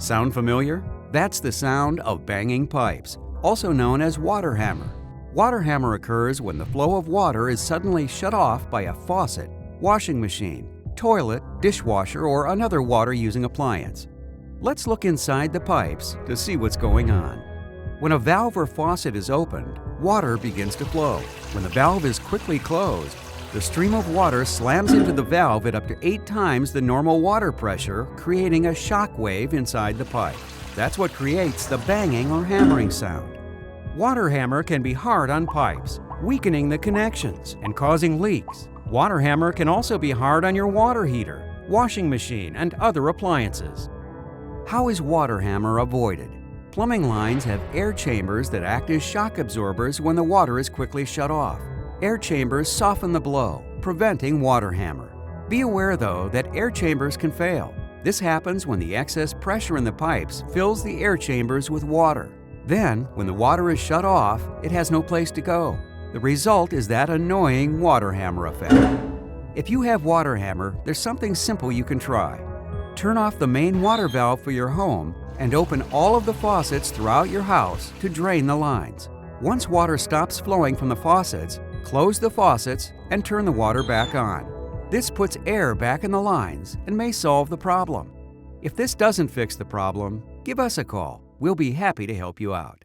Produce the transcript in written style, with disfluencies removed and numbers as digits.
Sound familiar? That's the sound of banging pipes, also known as water hammer. Water hammer occurs when the flow of water is suddenly shut off by a faucet, washing machine, toilet, dishwasher, or another water-using appliance. Let's look inside the pipes to see what's going on. When a valve or faucet is opened, water begins to flow. When the valve is quickly closed, the stream of water slams into the valve at up to 8 times the normal water pressure, creating a shock wave inside the pipe. That's what creates the banging or hammering sound. Water hammer can be hard on pipes, weakening the connections and causing leaks. Water hammer can also be hard on your water heater, washing machine, and other appliances. How is water hammer avoided? Plumbing lines have air chambers that act as shock absorbers when the water is quickly shut off. Air chambers soften the blow, preventing water hammer. Be aware, though, that air chambers can fail. This happens when the excess pressure in the pipes fills the air chambers with water. Then, when the water is shut off, it has no place to go. The result is that annoying water hammer effect. If you have water hammer, there's something simple you can try. Turn off the main water valve for your home and open all of the faucets throughout your house to drain the lines. Once water stops flowing from the faucets, close the faucets and turn the water back on. This puts air back in the lines and may solve the problem. If this doesn't fix the problem, give us a call. We'll be happy to help you out.